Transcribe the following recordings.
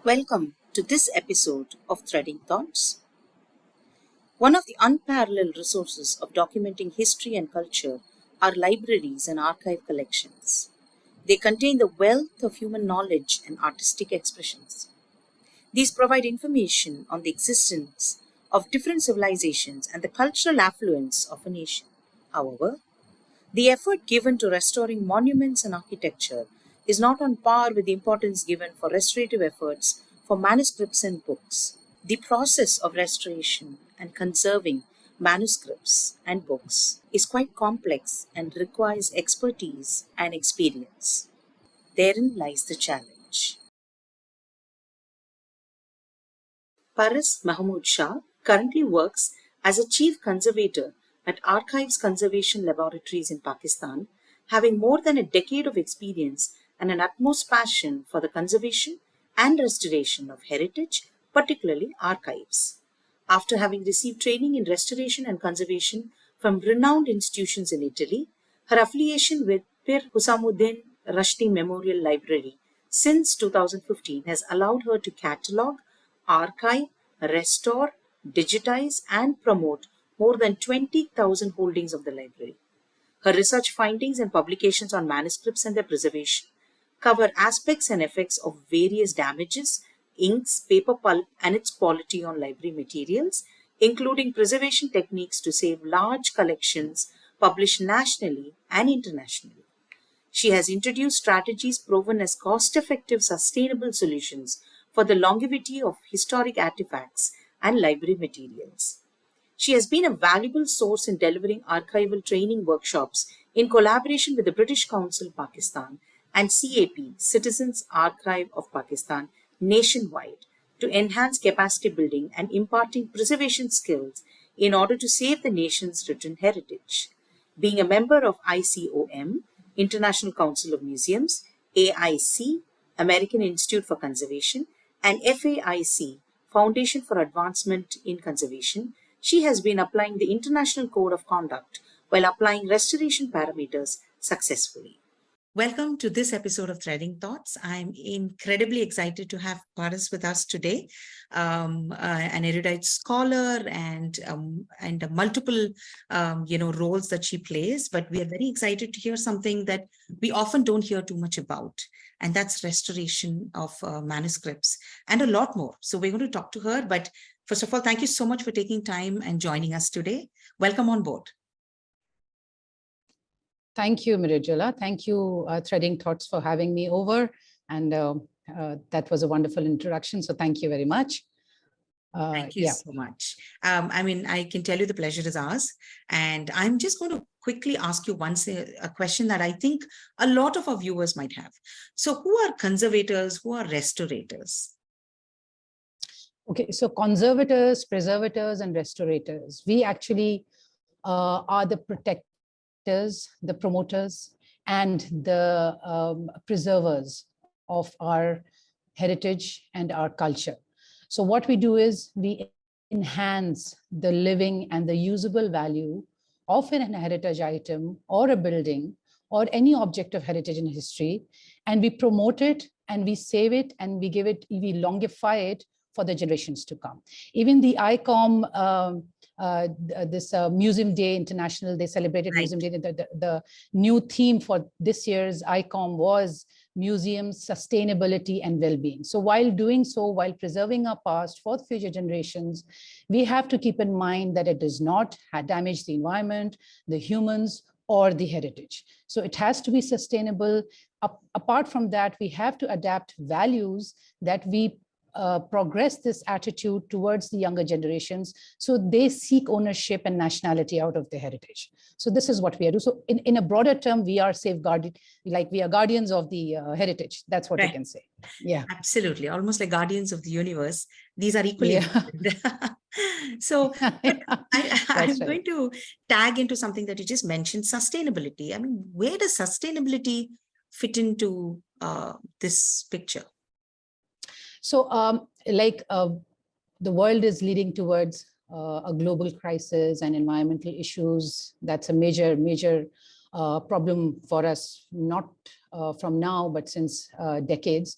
Welcome to this episode of Threading Thoughts. One of the unparalleled resources of documenting history and culture are libraries and archive collections. They contain the wealth of human knowledge and artistic expressions. These provide information on the existence of different civilizations and the cultural affluence of a nation. However, the effort given to restoring monuments and architecture is not on par with the importance given for restorative efforts for manuscripts and books. The process of restoration and conserving manuscripts and books is quite complex and requires expertise and experience. Therein lies the challenge. Paras Mahmood Shah currently works as a chief conservator at Archives Conservation Laboratories in Pakistan, having more than a decade of experience and an utmost passion for the conservation and restoration of heritage, particularly archives. After having received training in restoration and conservation from renowned institutions in Italy, her affiliation with Pir Husamuddin Rushdie Memorial Library since 2015 has allowed her to catalogue, archive, restore, digitize, and promote more than 20,000 holdings of the library. Her research findings and publications on manuscripts and their preservation cover aspects and effects of various damages, inks, paper pulp, and its quality on library materials, including preservation techniques to save large collections published nationally and internationally. She has introduced strategies proven as cost-effective, sustainable solutions for the longevity of historic artifacts and library materials. She has been a valuable source in delivering archival training workshops in collaboration with the British Council Pakistan and CAP, Citizens Archive of Pakistan, nationwide to enhance capacity building and imparting preservation skills in order to save the nation's written heritage. Being a member of ICOM, International Council of Museums, AIC, American Institute for Conservation, and FAIC, Foundation for Advancement in Conservation, she has been applying the International Code of Conduct while applying restoration parameters successfully. Welcome to this episode of Threading Thoughts. I'm incredibly excited to have Paras with us today, an erudite scholar and multiple roles that she plays. But we are very excited to hear something that we often don't hear too much about, and that's restoration of manuscripts and a lot more. So we're going to talk to her. But first of all, thank you so much for taking time and joining us today. Welcome on board. Thank you, Mirijala. Thank you, Threading Thoughts, for having me over. And that was a wonderful introduction. So thank you very much. Thank you so much. I can tell you the pleasure is ours. And I'm just going to quickly ask you a question that I think a lot of our viewers might have. So who are conservators? Who are restorators? Okay, so conservators, preservators, and restorators. We actually are the protectors, the promoters, and the preservers of our heritage and our culture. So what we do is we enhance the living and the usable value of an heritage item or a building or any object of heritage in history, and we promote it and we save it and we longify it for the generations to come. Even the ICOM, this Museum Day International, they celebrated Museum Day. The new theme for this year's ICOM was museums, sustainability, and well-being. So while doing so, while preserving our past for future generations, we have to keep in mind that it does not damage the environment, the humans, or the heritage. So it has to be sustainable. Apart from that, we have to adapt values that we progress this attitude towards the younger generations, so they seek ownership and nationality out of their heritage. So this is what we are doing. So in a broader term, we are safeguarded, like we are guardians of the heritage. That's what we can say. Yeah, absolutely. Almost like guardians of the universe. These are equally important. So I'm going to tag into something that you just mentioned, sustainability. I mean, where does sustainability fit into this picture? So the world is leading towards a global crisis and environmental issues. That's a major problem for us, not from now, but since decades.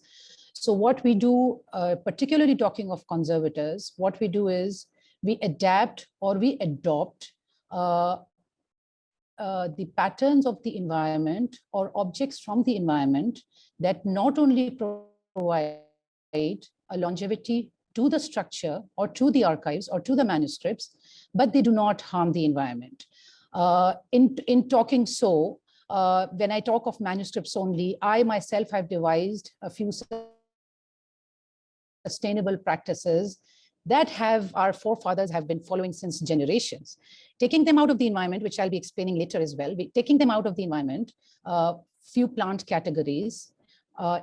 So what we do, particularly talking of conservators, what we do is we adapt or we adopt the patterns of the environment or objects from the environment that not only provide a longevity to the structure or to the archives or to the manuscripts, but they do not harm the environment. In talking so, when I talk of manuscripts only, I myself have devised a few sustainable practices that our forefathers have been following since generations. Taking them out of the environment, which I'll be explaining later as well, taking them out of the environment, few plant categories,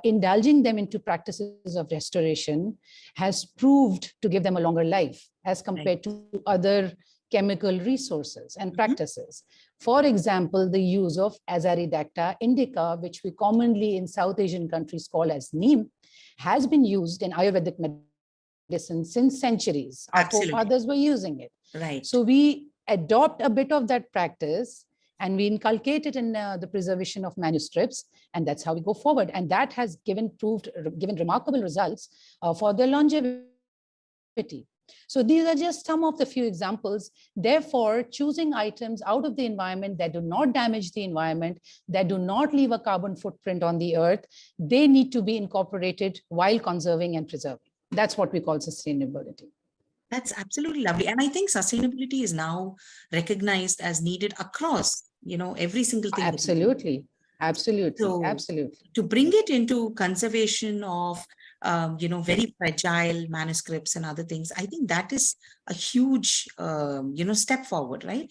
indulging them into practices of restoration has proved to give them a longer life as compared to other chemical resources and practices. For example, the use of Azadirachta indica, which we commonly in South Asian countries call as neem, has been used in Ayurvedic medicine since centuries. Our forefathers were using it. Right. So we adopt a bit of that practice and we inculcate it in the preservation of manuscripts, and that's how we go forward. And that has given remarkable results for their longevity. So these are just some of the few examples. Therefore, choosing items out of the environment that do not damage the environment, that do not leave a carbon footprint on the earth, they need to be incorporated while conserving and preserving. That's what we call sustainability. That's absolutely lovely. And I think sustainability is now recognized as needed across, every single thing. Absolutely. Absolutely. So absolutely. To bring it into conservation of, very fragile manuscripts and other things, I think that is a huge, step forward, right?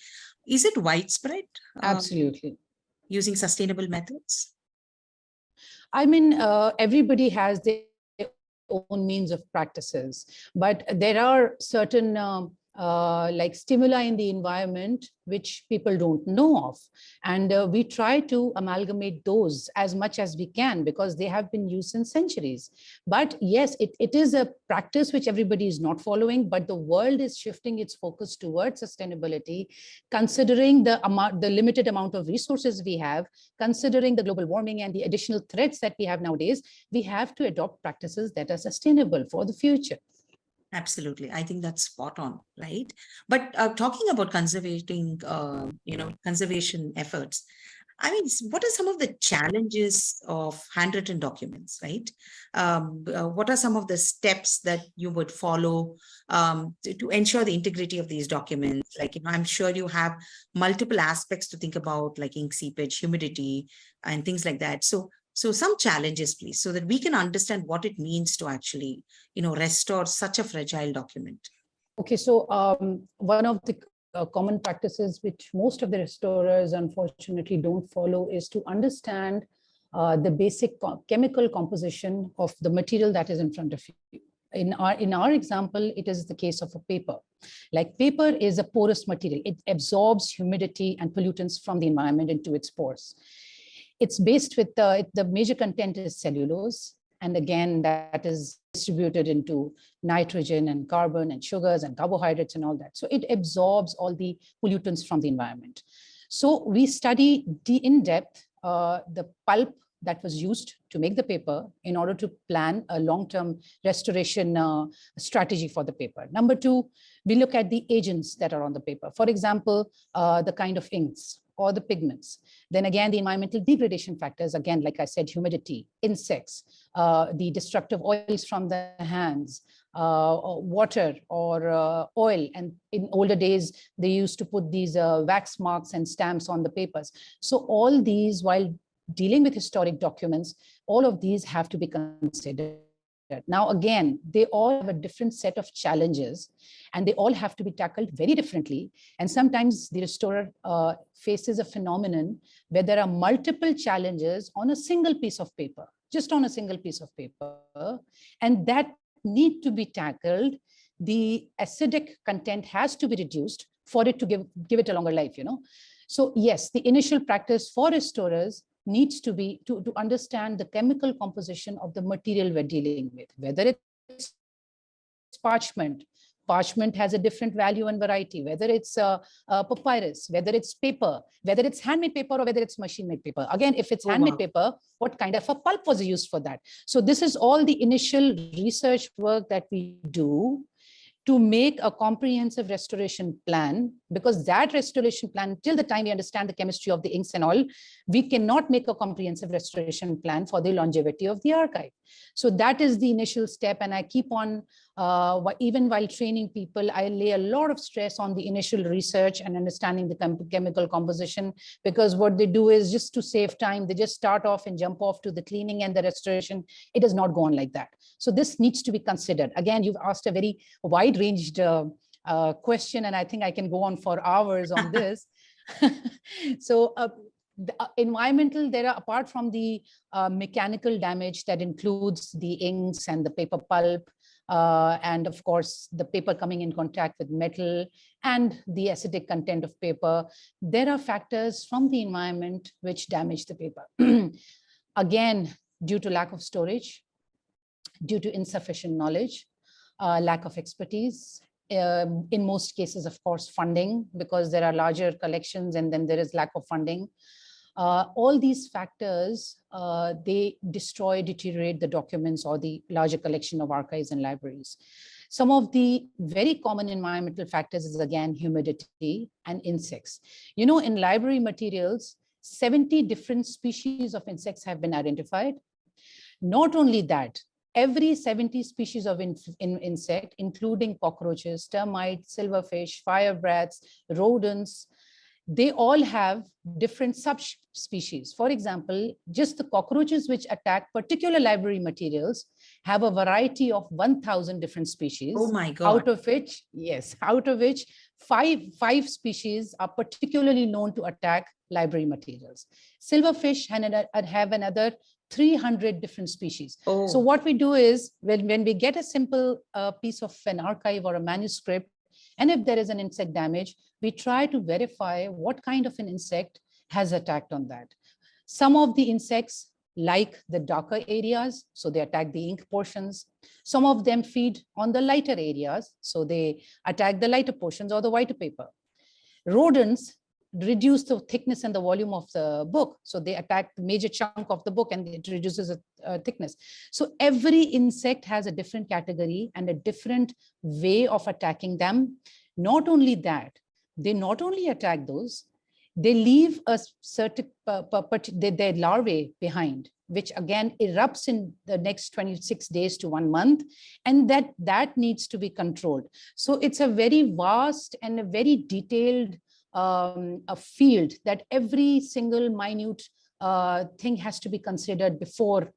Is it widespread? Absolutely. Using sustainable methods? I mean, everybody has their own means of practices, but there are certain like stimuli in the environment which people don't know of, and we try to amalgamate those as much as we can because they have been used in centuries. But yes, it is a practice which everybody is not following, but the world is shifting its focus towards sustainability, considering the limited amount of resources we have, considering the global warming and the additional threats that we have nowadays. We have to adopt practices that are sustainable for the future. Absolutely. I think that's spot on, right? But talking about conservation efforts, I mean, what are some of the challenges of handwritten documents, right? What are some of the steps that you would follow to ensure the integrity of these documents? Like, I'm sure you have multiple aspects to think about, like ink seepage, humidity, and things like that. So some challenges, please, so that we can understand what it means to actually, restore such a fragile document. Okay, so one of the common practices which most of the restorers unfortunately don't follow is to understand the basic chemical composition of the material that is in front of you. In our example, it is the case of a paper. Like paper is a porous material. It absorbs humidity and pollutants from the environment into its pores. It's based with the major content is cellulose. And again, that is distributed into nitrogen and carbon and sugars and carbohydrates and all that. So it absorbs all the pollutants from the environment. So we study in depth the pulp that was used to make the paper in order to plan a long-term restoration strategy for the paper. Number two, we look at the agents that are on the paper. For example, the kind of inks or the pigments. Then again, the environmental degradation factors, again, like I said, humidity, insects, the destructive oils from the hands, water or oil. And in older days, they used to put these wax marks and stamps on the papers. So all these, while dealing with historic documents, all of these have to be considered. Now, again, they all have a different set of challenges and they all have to be tackled very differently. And sometimes the restorer faces a phenomenon where there are multiple challenges on a single piece of paper, just on a single piece of paper, and that need to be tackled. The acidic content has to be reduced for it to give it a longer life, So yes, the initial practice for restorers needs to be to understand the chemical composition of the material we're dealing with, whether it's parchment, parchment has a different value and variety, whether it's papyrus, whether it's paper, whether it's handmade paper or whether it's machine-made paper. Again, if it's handmade paper, what kind of a pulp was used for that? So this is all the initial research work that we do to make a comprehensive restoration plan, because that restoration plan, till the time we understand the chemistry of the inks and all, we cannot make a comprehensive restoration plan for the longevity of the archive. So that is the initial step. And I keep on, even while training people, I lay a lot of stress on the initial research and understanding the chemical composition, because what they do is, just to save time, they just start off and jump off to the cleaning and the restoration. It does not go on like that. So this needs to be considered. Again, you've asked a very wide-ranged question, and I think I can go on for hours on this. So environmental, there are, apart from the mechanical damage that includes the inks and the paper pulp, and of course the paper coming in contact with metal and the acidic content of paper, there are factors from the environment which damage the paper. Again, due to lack of storage, due to insufficient knowledge, lack of expertise, in most cases, of course, funding, because there are larger collections and then there is lack of funding. All these factors, they destroy, deteriorate the documents or the larger collection of archives and libraries. Some of the very common environmental factors is, again, humidity and insects. You know, in library materials, 70 different species of insects have been identified. Not only that, every 70 species of insect, including cockroaches, termites, silverfish, fire brats, rodents, they all have different subspecies. For example, just the cockroaches which attack particular library materials have a variety of 1,000 different species. Oh my God. Out of which five species are particularly known to attack library materials. Silverfish have another 300 different species. Oh. So what we do is, when we get a simple piece of an archive or a manuscript, and if there is an insect damage, we try to verify what kind of an insect has attacked on that. Some of the insects like the darker areas, so they attack the ink portions. Some of them feed on the lighter areas, so they attack the lighter portions or the whiter paper. Rodents reduce the thickness and the volume of the book, so they attack the major chunk of the book and it reduces thickness. So every insect has a different category and a different way of attacking them. Not only that, they not only attack those, they leave a certain their larvae behind, which again erupts in the next 26 days to 1 month, and that needs to be controlled. So it's a very vast and a very detailed a field that every single minute thing has to be considered before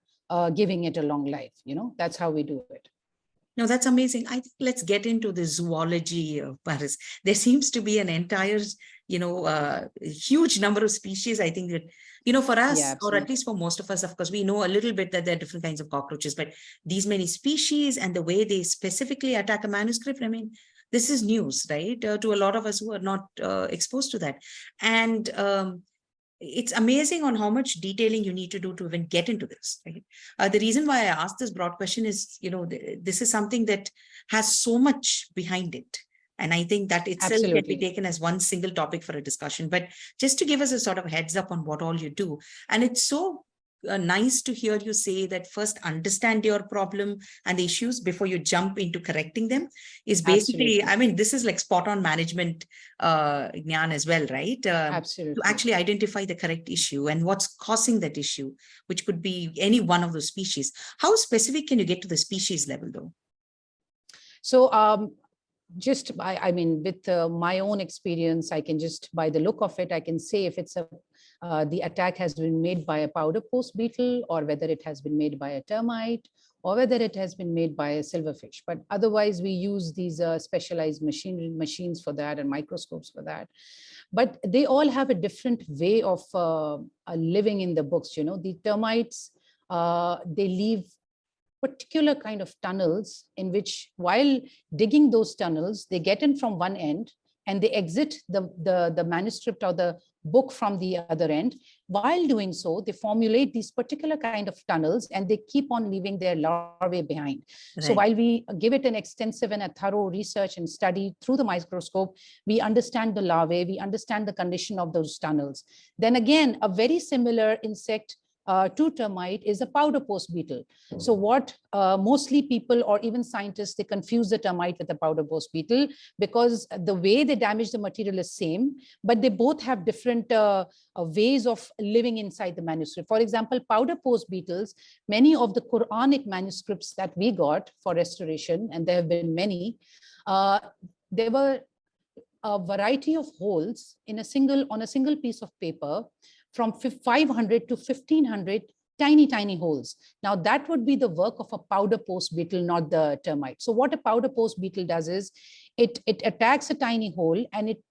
giving it a long life. You know, that's how we do it. No, that's amazing. I think let's get into the zoology of Paris. There seems to be an entire, huge number of species. I think that, for us, Yeah, or at least for most of us, of course, we know a little bit that there are different kinds of cockroaches, but these many species and the way they specifically attack a manuscript, I mean, this is news, right? To a lot of us who are not exposed to that. And it's amazing on how much detailing you need to do to even get into this, right? The reason why I asked this broad question is, this is something that has so much behind it. And I think that itself can be taken as one single topic for a discussion. But just to give us a sort of heads up on what all you do. And it's so nice to hear you say that first understand your problem and the issues before you jump into correcting them is basically, I mean, this is like spot on management Gyan as well, right? Absolutely. To actually identify the correct issue and what's causing that issue, which could be any one of those species. How specific can you get to the species level though? So just, I mean, with my own experience, I can just, by the look of it, I can say if it's the attack has been made by a powder post beetle, or whether it has been made by a termite, or whether it has been made by a silverfish. But otherwise, we use these specialized machines for that and microscopes for that. But they all have a different way of living in the books. You know, the termites, they leave particular kind of tunnels in which, while digging those tunnels, they get in from one end, and they exit the manuscript or the book from the other end. While doing so, they formulate these particular kind of tunnels, and they keep on leaving their larvae behind. Right. So while we give it an extensive and a thorough research and study through the microscope, we understand the larvae, we understand the condition of those tunnels. Then again, a very similar insect to termite is a powder post beetle. So what mostly people or even scientists, they confuse the termite with the powder post beetle, because the way they damage the material is same, but they both have different ways of living inside the manuscript. For example, powder post beetles, many of the Quranic manuscripts that we got for restoration, and there have been many, there were a variety of holes on a single piece of paper, from 500 to 1500 tiny holes. Now that would be the work of a powder post beetle, not the termite. So what a powder post beetle does is it attacks a tiny hole, and it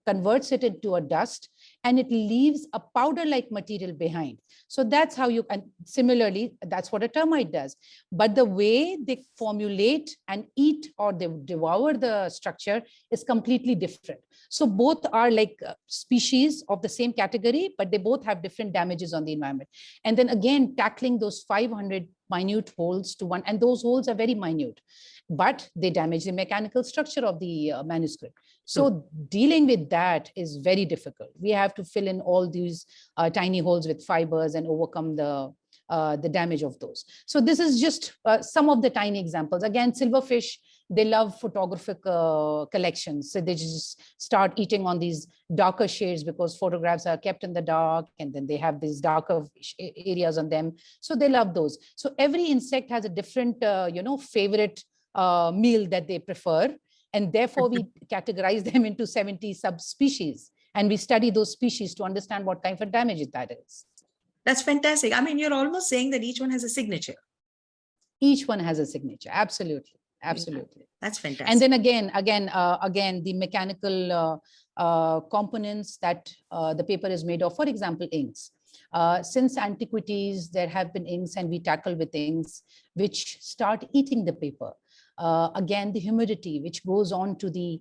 converts it into a dust, and it leaves a powder-like material behind. So that's how you, and similarly, that's what a termite does. But the way they formulate and eat, or they devour the structure, is completely different. So both are like species of the same category, but they both have different damages on the environment. And then again, tackling those 500 minute holes to one, and those holes are very minute, but they damage the mechanical structure of the manuscript. So dealing with that is very difficult. We have to fill in all these tiny holes with fibers and overcome the damage of those. So this is just some of the tiny examples. Again, silverfish, they love photographic collections. So they just start eating on these darker shades, because photographs are kept in the dark, and then they have these darker areas on them. So they love those. So every insect has a different, favorite meal that they prefer. And therefore we categorize them into 70 subspecies. And we study those species to understand what kind of damage that is. That's fantastic. I mean, you're almost saying that each one has a signature. Each one has a signature. Absolutely. Absolutely. That's fantastic. And then again, the mechanical components that the paper is made of, for example, inks. Since antiquities, there have been inks, and we tackle with inks which start eating the paper. Again, the humidity, which goes on to the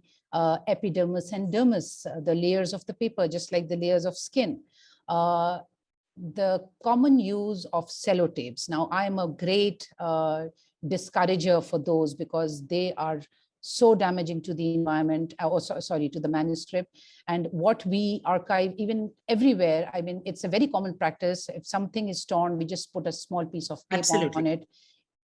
epidermis and dermis, the layers of the paper, just like the layers of skin. The common use of sellotapes. Now, I'm a great discourager for those, because they are so damaging to the environment, to the manuscript. And what we archive, even everywhere, I mean, it's a very common practice. If something is torn, we just put a small piece of tape on it.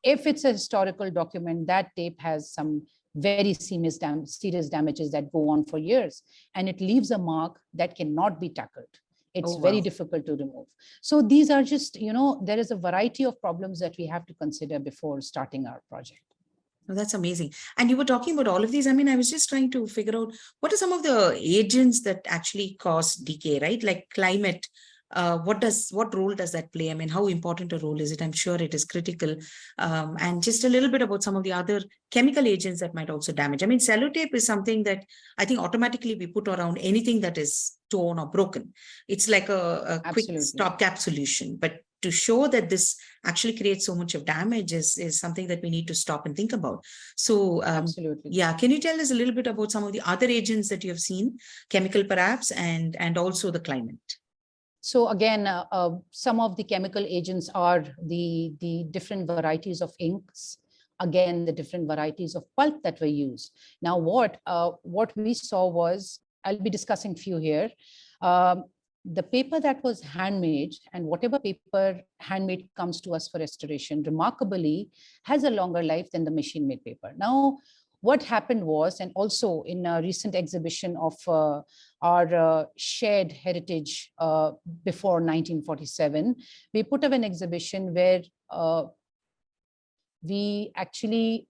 If it's a historical document, that tape has some very serious damages that go on for years, and it leaves a mark that cannot be tackled. It's very difficult to remove. So these are just, there is a variety of problems that we have to consider before starting our project. Oh, that's amazing. And you were talking about all of these. I mean, I was just trying to figure out what are some of the agents that actually cause decay, right? Like climate. What role does that play? I mean, how important a role is it? I'm sure it is critical. And just a little bit about some of the other chemical agents that might also damage. I mean, sellotape is something that I think automatically we put around anything that is torn or broken. It's like a quick stopgap solution. But to show that this actually creates so much of damage is something that we need to stop and think about. So, yeah, can you tell us a little bit about some of the other agents that you have seen, chemical perhaps, and also the climate? So again, some of the chemical agents are the different varieties of inks. Again, the different varieties of pulp that were used. Now, what we saw was, I'll be discussing few here. The paper that was handmade, and whatever paper handmade comes to us for restoration, remarkably has a longer life than the machine-made paper. Now, what happened was, and also in a recent exhibition of our shared heritage before 1947, we put up an exhibition where we actually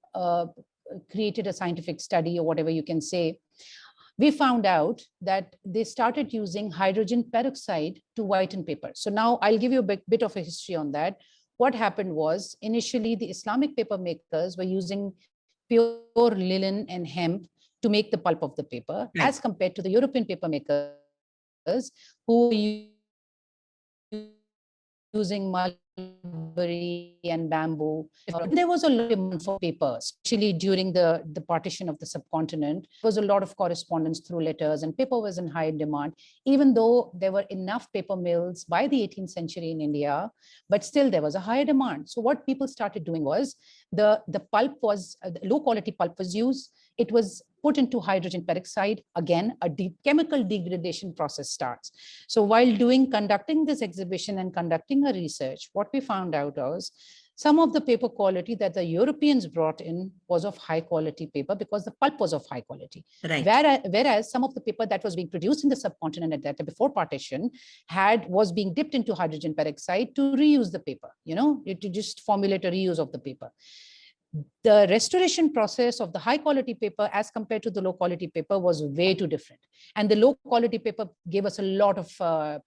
created a scientific study, or whatever you can say. We found out that they started using hydrogen peroxide to whiten paper. So now I'll give you a bit of a history on that. What happened was, initially the Islamic paper makers were using pure linen and hemp to make the pulp of the paper, as compared to the European paper makers who using mulberry and bamboo. There was a lot of demand for paper, especially during the partition of the subcontinent. There was a lot of correspondence through letters, and paper was in high demand, even though there were enough paper mills by the 18th century in India, but still there was a higher demand. So what people started doing was the pulp was, low quality pulp was used. It was put into hydrogen peroxide. Again, a chemical degradation process starts. So while conducting this exhibition and conducting a research, what we found out was some of the paper quality that the Europeans brought in was of high quality paper because the pulp was of high quality. Right. Whereas some of the paper that was being produced in the subcontinent at that before partition was being dipped into hydrogen peroxide to reuse the paper, to just formulate a reuse of the paper. The restoration process of the high quality paper as compared to the low quality paper was way too different. And the low quality paper gave us a lot of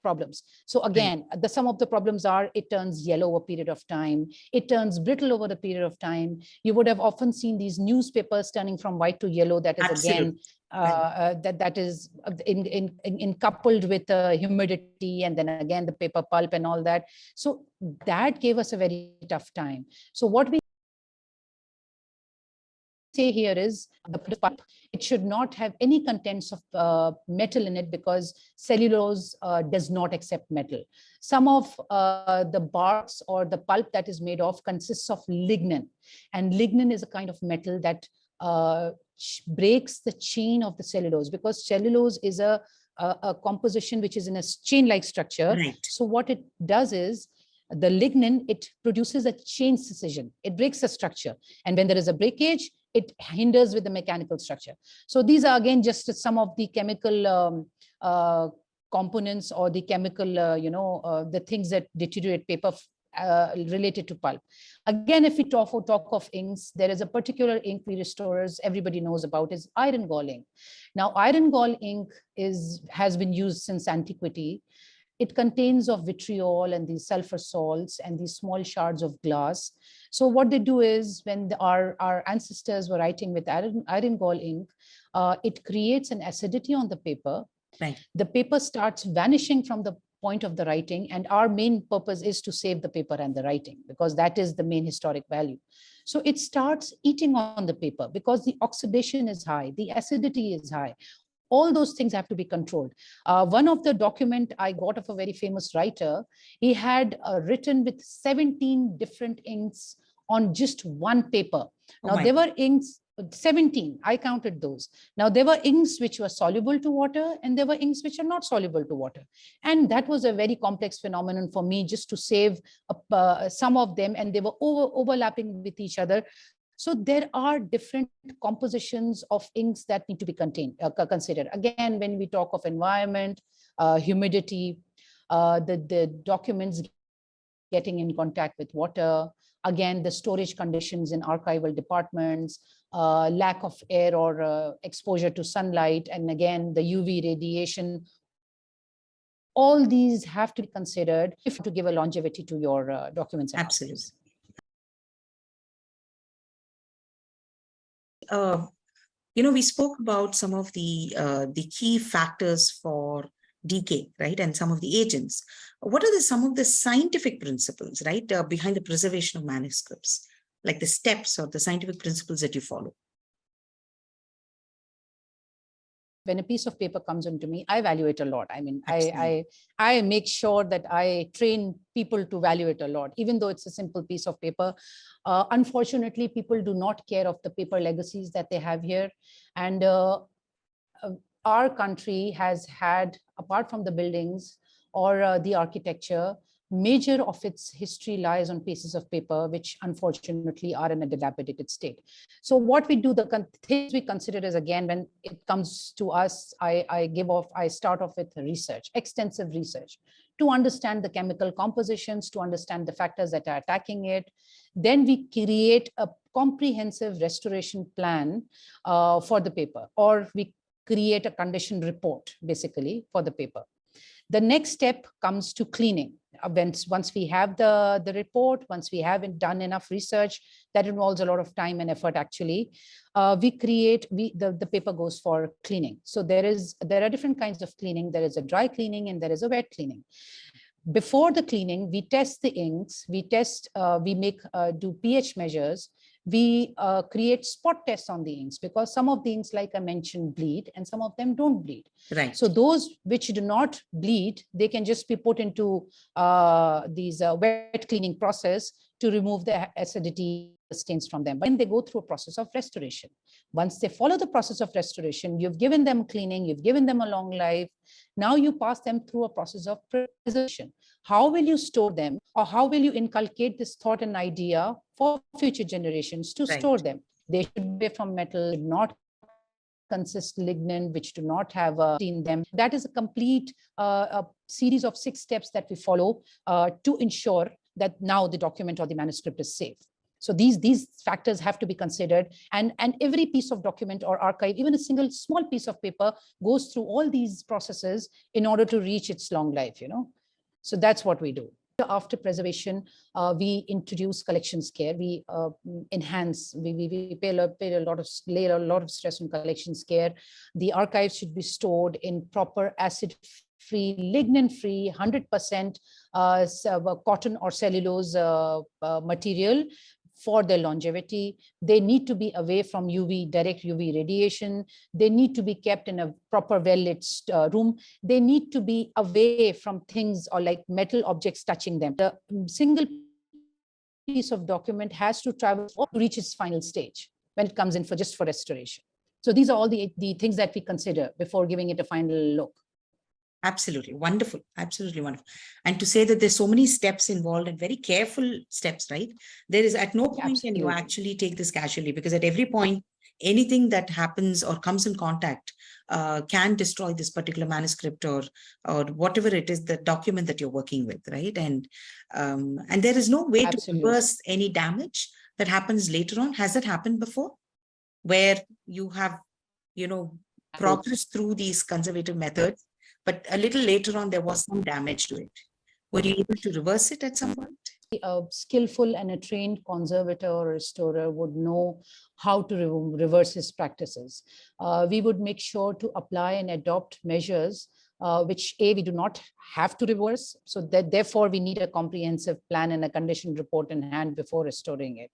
problems. So again, some of the problems are it turns yellow over a period of time. It turns brittle over a period of time. You would have often seen these newspapers turning from white to yellow. That is Absolutely. Again, that is in coupled with humidity, and then again, the paper pulp and all that. So that gave us a very tough time. So what we say here is the pulp, it should not have any contents of metal in it because cellulose does not accept metal. Some of the barks or the pulp that is made of consists of lignin, and lignin is a kind of metal that breaks the chain of the cellulose, because cellulose is a composition which is in a chain-like structure. Right. So what it does is the lignin, it produces a chain scission. It breaks the structure. And when there is a breakage, it hinders with the mechanical structure. So these are again just some of the chemical components or the chemical, the things that deteriorate paper related to pulp. Again, if we talk of inks, there is a particular ink we restorers everybody knows about is iron gall ink. Now, iron gall ink has been used since antiquity. It contains of vitriol and these sulfur salts and these small shards of glass. So what they do is when our ancestors were writing with iron gall ink, it creates an acidity on the paper. Right. The paper starts vanishing from the point of the writing, and our main purpose is to save the paper and the writing because that is the main historic value. So it starts eating on the paper because the oxidation is high, the acidity is high. All those things have to be controlled. One of the document I got of a very famous writer, he had written with 17 different inks on just one paper. Now there were inks, 17, I counted those. Now there were inks which were soluble to water and there were inks which are not soluble to water. And that was a very complex phenomenon for me just to save some of them, and they were overlapping with each other. So there are different compositions of inks that need to be considered. Again, when we talk of environment, humidity, the documents getting in contact with water, again, the storage conditions in archival departments, lack of air or exposure to sunlight, and again, the UV radiation. All these have to be considered if you to give a longevity to your documents. Absolutely. We spoke about some of the key factors for decay, right, and some of the agents. What are some of the scientific principles, right, behind the preservation of manuscripts, like the steps or the scientific principles that you follow? When a piece of paper comes into me, I value it a lot. I mean, I make sure that I train people to value it a lot, even though it's a simple piece of paper. Unfortunately, people do not care of the paper legacies that they have here. And our country has had, apart from the buildings or the architecture, major of its history lies on pieces of paper, which unfortunately are in a dilapidated state. So what we do, the things we consider is, again, when it comes to us, I start off with research, extensive research, to understand the chemical compositions, to understand the factors that are attacking it. Then we create a comprehensive restoration plan for the paper, or we create a condition report, basically, for the paper. The next step comes to cleaning. Once we have the report, once we have done enough research, that involves a lot of time and effort, actually, the paper goes for cleaning. So there are different kinds of cleaning. There is a dry cleaning and there is a wet cleaning. Before the cleaning, we test the inks, we do pH measures, we create spot tests on the inks, because some of the inks, like I mentioned, bleed and some of them don't bleed. Right. So those which do not bleed, they can just be put into these wet cleaning process to remove the acidity stains from them. But then they go through a process of restoration. Once they follow the process of restoration, you've given them cleaning, you've given them a long life. Now you pass them through a process of preservation. How will you store them, or how will you inculcate this thought and idea for future generations to store them? They should be from metal, not consist lignin, which do not have in them. That is a complete a series of 6 steps that we follow to ensure that now the document or the manuscript is safe. So these factors have to be considered, and every piece of document or archive, even a single small piece of paper, goes through all these processes in order to reach its long life, So that's what we do. After preservation, we introduce collections care. We enhance, we lay a lot of stress on collections care. The archives should be stored in proper acid-free, lignin-free, 100% cotton or cellulose material for their longevity. They need to be away from direct UV radiation. They need to be kept in a proper well-lit room. They need to be away from things or like metal objects touching them. The single piece of document has to travel to reach its final stage when it comes in for restoration. So these are all the things that we consider before giving it a final look. Absolutely wonderful. Absolutely wonderful. And to say that there's so many steps involved and very careful steps, right? There is at no point can you actually take this casually, because at every point, anything that happens or comes in contact can destroy this particular manuscript or whatever it is, the document that you're working with, right? And there is no way to reverse any damage that happens later on. Has that happened before, where you have, progressed through these conservative methods, but a little later on, there was some damage to it? Were you able to reverse it at some point? A skillful and a trained conservator or restorer would know how to reverse his practices. We would make sure to apply and adopt measures which we do not have to reverse. So that therefore we need a comprehensive plan and a condition report in hand before restoring it.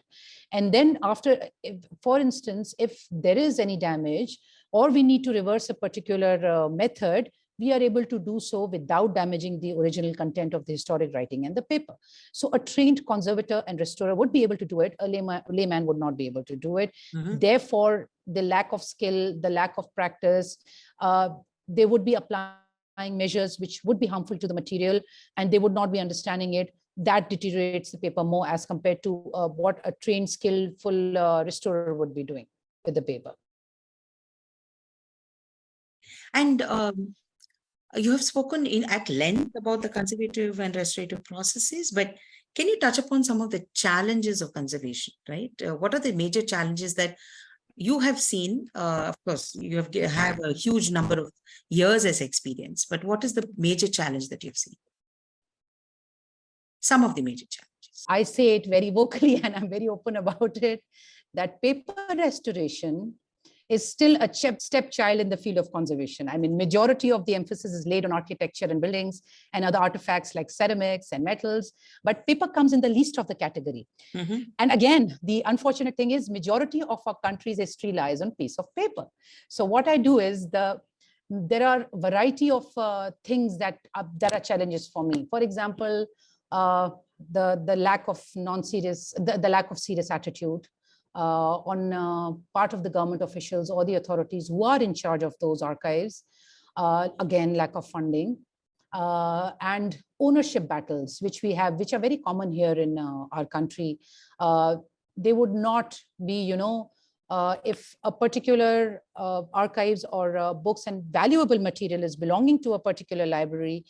And then after, for instance, if there is any damage or we need to reverse a particular method, we are able to do so without damaging the original content of the historic writing and the paper. So a trained conservator and restorer would be able to do it. A layman would not be able to do it. Therefore, the lack of skill, the lack of practice, they would be applying measures which would be harmful to the material, and they would not be understanding it. That deteriorates the paper more as compared to what a trained, skillful restorer would be doing with the paper. And you have spoken at length about the conservative and restorative processes, but can you touch upon some of the challenges of conservation, right? What are the major challenges that you have seen? Of course, you have a huge number of years as experience, but what is the major challenge that you've seen? Some of the major challenges. I say it very vocally and I'm very open about it, that paper restoration is still a stepchild in the field of conservation. I mean, majority of the emphasis is laid on architecture and buildings and other artifacts like ceramics and metals, but paper comes in the least of the category. And again, the unfortunate thing is majority of our country's history lies on piece of paper. So what I do is there are a variety of things that are challenges for me. For example, the lack of the lack of serious attitude on part of the government officials or the authorities who are in charge of those archives. Again, lack of funding and ownership battles, which are very common here in our country. They would not be, if a particular archives or books and valuable material is belonging to a particular library,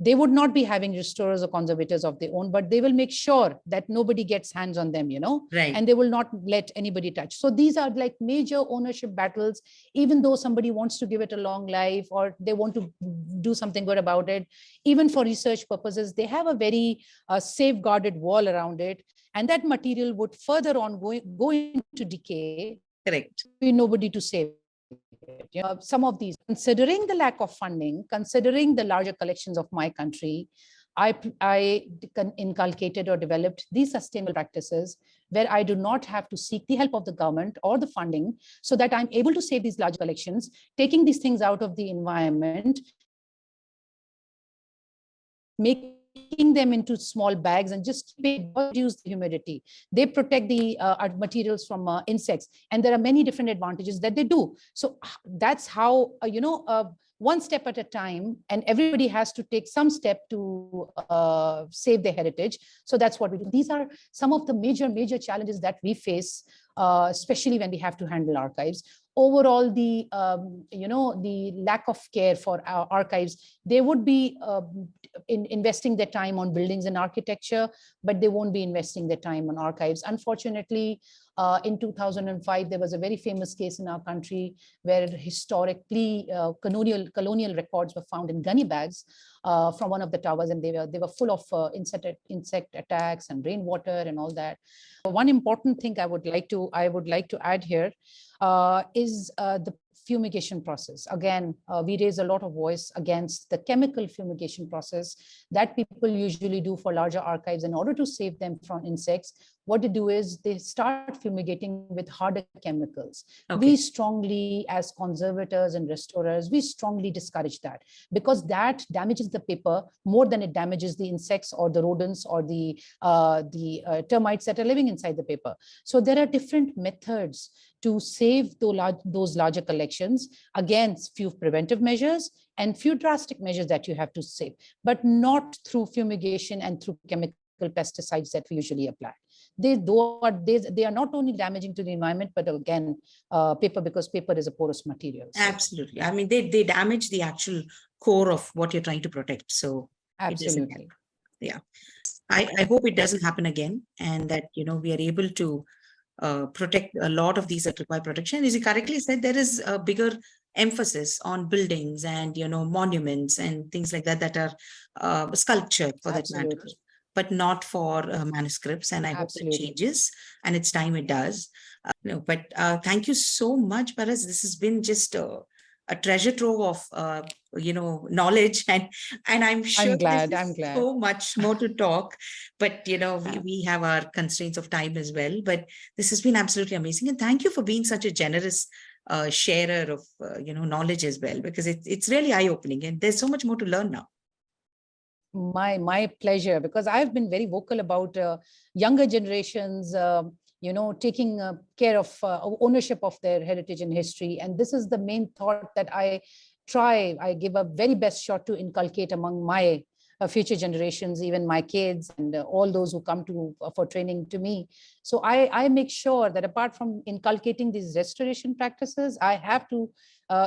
they would not be having restorers or conservators of their own, but they will make sure that nobody gets hands on them, Right. And they will not let anybody touch. So these are like major ownership battles, even though somebody wants to give it a long life or they want to do something good about it. Even for research purposes, they have a very safeguarded wall around it. And that material would further on go into decay. Correct. Nobody to save. Some of these, considering the lack of funding, considering the larger collections of my country, I inculcated or developed these sustainable practices where I do not have to seek the help of the government or the funding, so that I'm able to save these large collections, taking these things out of the environment, making them into small bags and just reduce the humidity. They protect the materials from insects, and there are many different advantages that they do. So that's how, one step at a time, and everybody has to take some step to save their heritage. So that's what we do. These are some of the major challenges that we face, especially when we have to handle archives. Overall, the the lack of care for our archives, they would be investing their time on buildings and architecture, but they won't be investing their time on archives. Unfortunately, in 2005, there was a very famous case in our country where historically colonial records were found in gunny bags from one of the towers, and they were full of insect attacks and rainwater and all that. One important thing I would like to add here is the fumigation process. Again, we raise a lot of voice against the chemical fumigation process that people usually do for larger archives in order to save them from insects. What they do is they start fumigating with harder chemicals. Okay. We strongly, as conservators and restorers, we strongly discourage that, because that damages the paper more than it damages the insects or the rodents or the termites that are living inside the paper. So there are different methods to save those larger collections. Again, few preventive measures and few drastic measures that you have to save, but not through fumigation and through chemical pesticides that we usually apply. They are not only damaging to the environment, but again, paper, because paper is a porous material. So. Absolutely. I mean, they damage the actual core of what you're trying to protect. So absolutely. Yeah. I hope it doesn't happen again, and that, we are able to protect a lot of these that require protection. As you correctly said, there is a bigger emphasis on buildings and, monuments and things like that, that are sculpture for that matter, but not for manuscripts. And I hope that changes, and it's time it does. But thank you so much, Paras. This has been just a treasure trove of knowledge, and I'm sure there's so much more to talk, but we have our constraints of time as well. But this has been absolutely amazing, and thank you for being such a generous sharer of knowledge as well, because it's really eye-opening, and there's so much more to learn now. My pleasure, because I've been very vocal about younger generations taking care of ownership of their heritage and history. And this is the main thought that I give a very best shot to inculcate among my future generations, even my kids and all those who come for training to me. So I make sure that apart from inculcating these restoration practices, I have to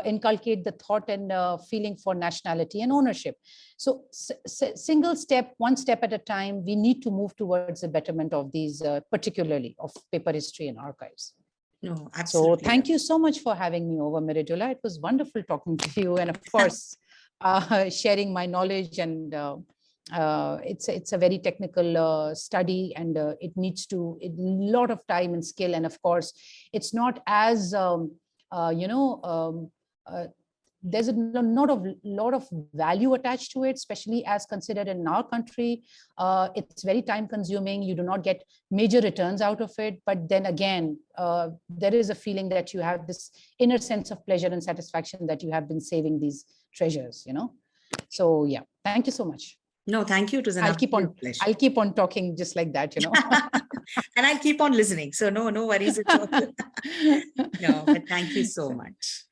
inculcate the thought and feeling for nationality and ownership. So single step, one step at a time, we need to move towards the betterment of these, particularly of paper history and archives. No, absolutely. So thank you so much for having me over, Meridula. It was wonderful talking to you, and of course, sharing my knowledge. And it's a very technical study, and it needs a lot of time and skill. And of course, it's not as there's a lot of value attached to it, especially as considered in our country. It's very time consuming. You do not get major returns out of it. But then again, there is a feeling that you have this inner sense of pleasure and satisfaction that you have been saving these treasures, So yeah, thank you so much. No, thank you. It was an absolute pleasure. I'll keep on talking just like that, And I'll keep on listening. So no worries at all. No, but thank you so much.